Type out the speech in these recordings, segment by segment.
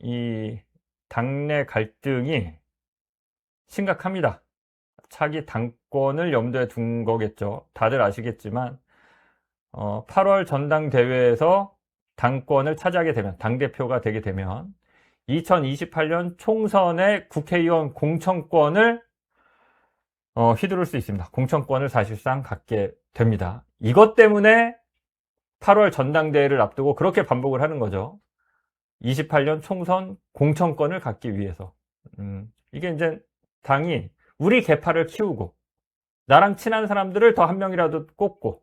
이 당내 갈등이 심각합니다. 차기 당권을 염두에 둔 거겠죠. 다들 아시겠지만 8월 전당대회에서 당권을 차지하게 되면, 당대표가 되게 되면 2028년 총선의 국회의원 공천권을 휘두를 수 있습니다. 공천권을 사실상 갖게 됩니다. 이것 때문에 8월 전당대회를 앞두고 그렇게 반복을 하는 거죠. 28년 총선 공천권을 갖기 위해서. 이게 이제 당이 우리 계파를 키우고 나랑 친한 사람들을 더 한 명이라도 꼽고,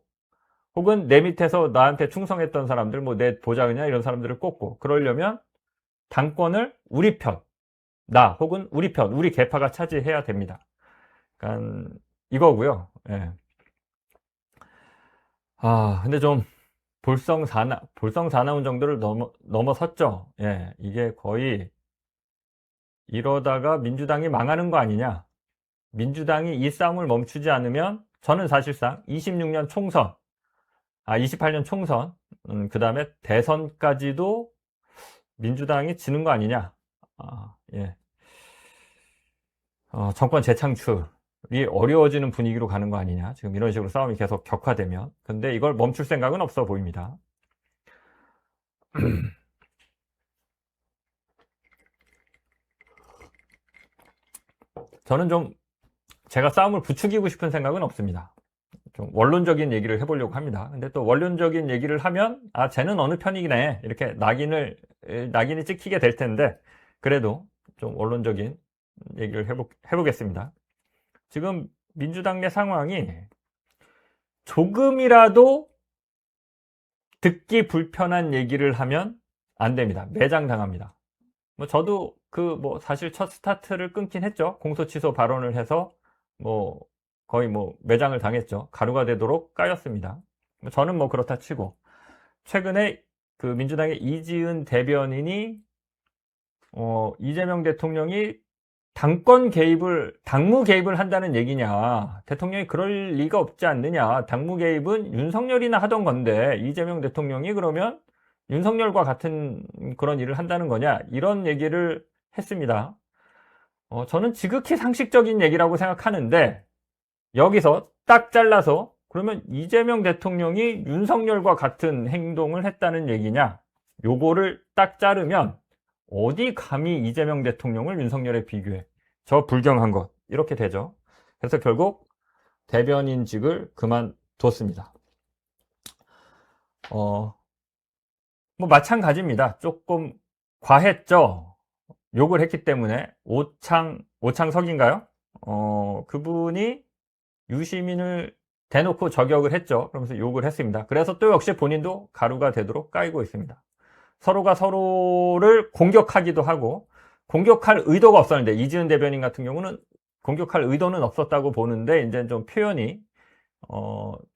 혹은 내 밑에서 나한테 충성했던 사람들, 뭐 내 보좌관이나 이런 사람들을 꼽고, 그러려면 당권을 우리 편, 나 혹은 우리 편, 우리 계파가 차지해야 됩니다. 그러니까 이거고요. 예. 근데 좀 볼성사나운 정도를 넘어섰죠. 예, 이게 거의 이러다가 민주당이 망하는 거 아니냐. 민주당이 이 싸움을 멈추지 않으면 저는 사실상 26년 총선, 28년 총선, 그 다음에 대선까지도 민주당이 지는 거 아니냐. 예. 정권 재창출이 어려워지는 분위기로 가는 거 아니냐. 지금 이런 식으로 싸움이 계속 격화되면. 근데 이걸 멈출 생각은 없어 보입니다. 저는 좀 제가 싸움을 부추기고 싶은 생각은 없습니다. 좀 원론적인 얘기를 해보려고 합니다. 근데 또 원론적인 얘기를 하면 쟤는 어느 편이네 이렇게 낙인이 찍히게 될 텐데, 그래도 좀 원론적인 얘기를 해보겠습니다. 지금 민주당 내 상황이 조금이라도 듣기 불편한 얘기를 하면 안 됩니다. 매장당합니다. 저도 사실 첫 스타트를 끊긴 했죠. 공소 취소 발언을 해서 거의 매장을 당했죠. 가루가 되도록 까였습니다. 저는 그렇다 치고, 최근에 그 민주당의 이지은 대변인이 이재명 대통령이 당무 개입을 한다는 얘기냐, 대통령이 그럴 리가 없지 않느냐, 당무 개입은 윤석열이나 하던 건데 이재명 대통령이 그러면 윤석열과 같은 그런 일을 한다는 거냐, 이런 얘기를 했습니다. 저는 지극히 상식적인 얘기라고 생각하는데, 여기서 딱 잘라서 그러면 이재명 대통령이 윤석열과 같은 행동을 했다는 얘기냐, 요거를 딱 자르면 어디 감히 이재명 대통령을 윤석열에 비교해, 저 불경한 것, 이렇게 되죠. 그래서 결국 대변인직을 그만뒀습니다. 마찬가지입니다. 조금 과했죠. 욕을 했기 때문에. 오창석인가요? 그분이 유시민을 대놓고 저격을 했죠. 그러면서 욕을 했습니다. 그래서 또 역시 본인도 가루가 되도록 까이고 있습니다. 서로가 서로를 공격하기도 하고, 공격할 의도가 없었는데, 이지은 대변인 같은 경우는 공격할 의도는 없었다고 보는데, 이제 좀 표현이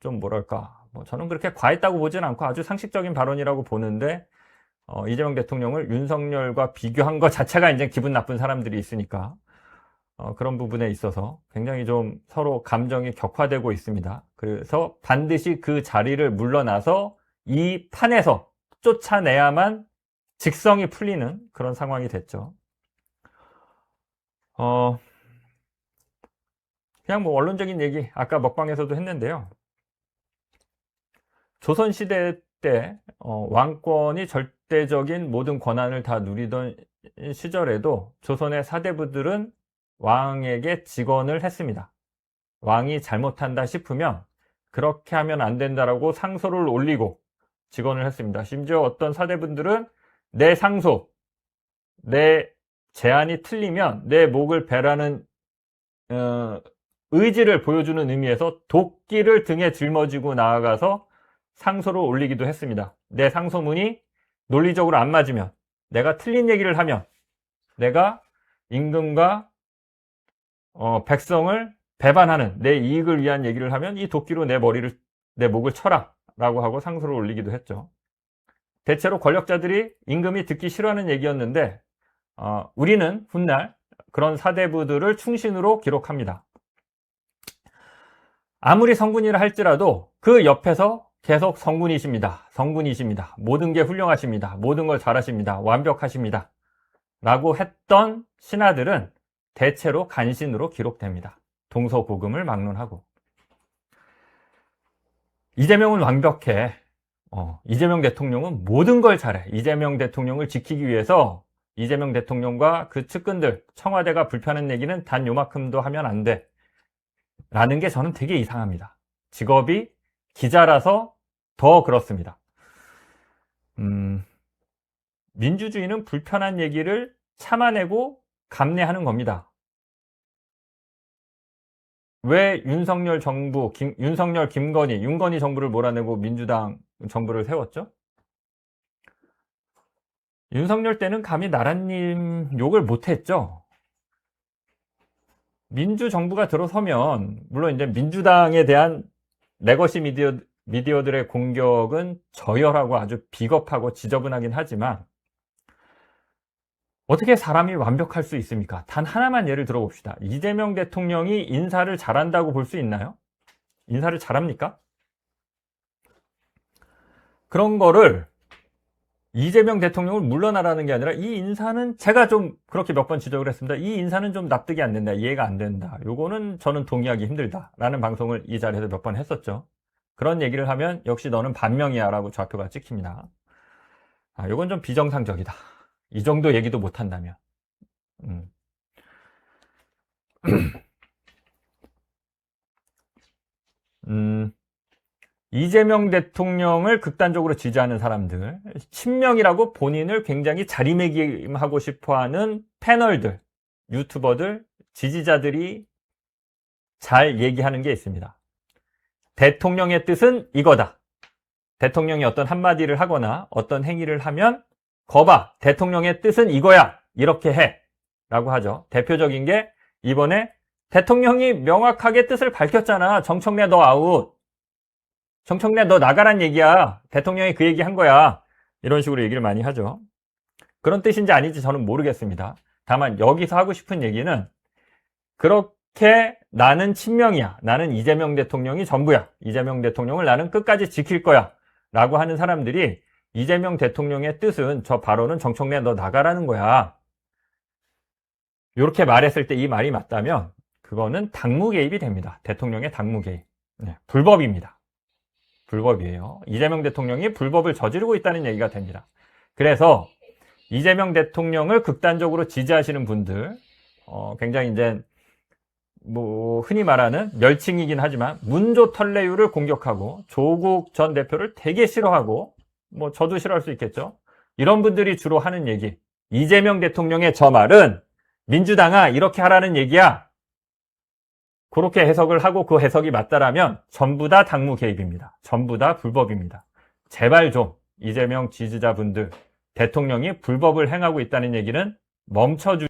좀 뭐랄까, 저는 그렇게 과했다고 보지는 않고 아주 상식적인 발언이라고 보는데, 이재명 대통령을 윤석열과 비교한 것 자체가 이제 기분 나쁜 사람들이 있으니까 그런 부분에 있어서 굉장히 좀 서로 감정이 격화되고 있습니다. 그래서 반드시 그 자리를 물러나서 이 판에서 쫓아내야만 직성이 풀리는 그런 상황이 됐죠. 그냥 원론적인 얘기 아까 먹방에서도 했는데요. 조선시대 때 왕권이 절대적인 모든 권한을 다 누리던 시절에도 조선의 사대부들은 왕에게 직언을 했습니다. 왕이 잘못한다 싶으면 그렇게 하면 안 된다라고 상소를 올리고 직언을 했습니다. 심지어 어떤 사대분들은 내 상소, 내 제안이 틀리면 내 목을 베라는 의지를 보여주는 의미에서 도끼를 등에 짊어지고 나아가서 상소를 올리기도 했습니다. 내 상소문이 논리적으로 안 맞으면, 내가 틀린 얘기를 하면, 내가 임금과 백성을 배반하는 내 이익을 위한 얘기를 하면 이 도끼로 내 목을 쳐라 라고 하고 상소를 올리기도 했죠. 대체로 권력자들이 임금이 듣기 싫어하는 얘기였는데 우리는 훗날 그런 사대부들을 충신으로 기록합니다. 아무리 성군이라 할지라도 그 옆에서 계속 성군이십니다. 모든 게 훌륭하십니다. 모든 걸 잘하십니다. 완벽하십니다. 라고 했던 신하들은 대체로 간신으로 기록됩니다. 동서고금을 막론하고. 이재명은 완벽해. 이재명 대통령은 모든 걸 잘해. 이재명 대통령을 지키기 위해서 이재명 대통령과 그 측근들, 청와대가 불편한 얘기는 단 요만큼도 하면 안 돼. 라는 게 저는 되게 이상합니다. 직업이 기자라서 더 그렇습니다. 민주주의는 불편한 얘기를 참아내고 감내하는 겁니다. 왜 윤석열 정부, 윤석열, 김건희, 윤건희 정부를 몰아내고 민주당 정부를 세웠죠? 윤석열 때는 감히 나라님 욕을 못했죠. 민주정부가 들어서면 물론 이제 민주당에 대한 레거시 미디어들의 공격은 저열하고 아주 비겁하고 지저분하긴 하지만 어떻게 사람이 완벽할 수 있습니까? 단 하나만 예를 들어봅시다. 이재명 대통령이 인사를 잘한다고 볼 수 있나요? 인사를 잘합니까? 그런 거를 이재명 대통령을 물러나라는 게 아니라 이 인사는 제가 좀 그렇게 몇 번 지적을 했습니다. 이 인사는 좀 납득이 안 된다. 이해가 안 된다. 요거는 저는 동의하기 힘들다. 라는 방송을 이 자리에서 몇 번 했었죠. 그런 얘기를 하면 역시 너는 반명이야 라고 좌표가 찍힙니다. 요건 좀 비정상적이다. 이 정도 얘기도 못 한다면. 이재명 대통령을 극단적으로 지지하는 사람들, 친명이라고 본인을 굉장히 자리매김하고 싶어하는 패널들, 유튜버들, 지지자들이 잘 얘기하는 게 있습니다. 대통령의 뜻은 이거다. 대통령이 어떤 한마디를 하거나 어떤 행위를 하면 거봐, 대통령의 뜻은 이거야. 이렇게 해. 라고 하죠. 대표적인 게 이번에 대통령이 명확하게 뜻을 밝혔잖아. 정청래 너 아웃. 정청래 너 나가란 얘기야. 대통령이 그 얘기 한 거야. 이런 식으로 얘기를 많이 하죠. 그런 뜻인지 아닌지 저는 모르겠습니다. 다만 여기서 하고 싶은 얘기는 그렇게 나는 친명이야. 나는 이재명 대통령이 전부야. 이재명 대통령을 나는 끝까지 지킬 거야. 라고 하는 사람들이 이재명 대통령의 뜻은 저 발언은 정청래 너 나가라는 거야. 이렇게 말했을 때 이 말이 맞다면 그거는 당무 개입이 됩니다. 대통령의 당무 개입. 불법입니다. 불법이에요. 이재명 대통령이 불법을 저지르고 있다는 얘기가 됩니다. 그래서 이재명 대통령을 극단적으로 지지하시는 분들, 굉장히 이제 흔히 말하는 멸칭이긴 하지만 문조 털레유를 공격하고 조국 전 대표를 되게 싫어하고 저도 싫어할 수 있겠죠. 이런 분들이 주로 하는 얘기. 이재명 대통령의 저 말은 민주당아 이렇게 하라는 얘기야. 그렇게 해석을 하고 그 해석이 맞다라면 전부 다 당무 개입입니다. 전부 다 불법입니다. 제발 좀 이재명 지지자분들 대통령이 불법을 행하고 있다는 얘기는 멈춰주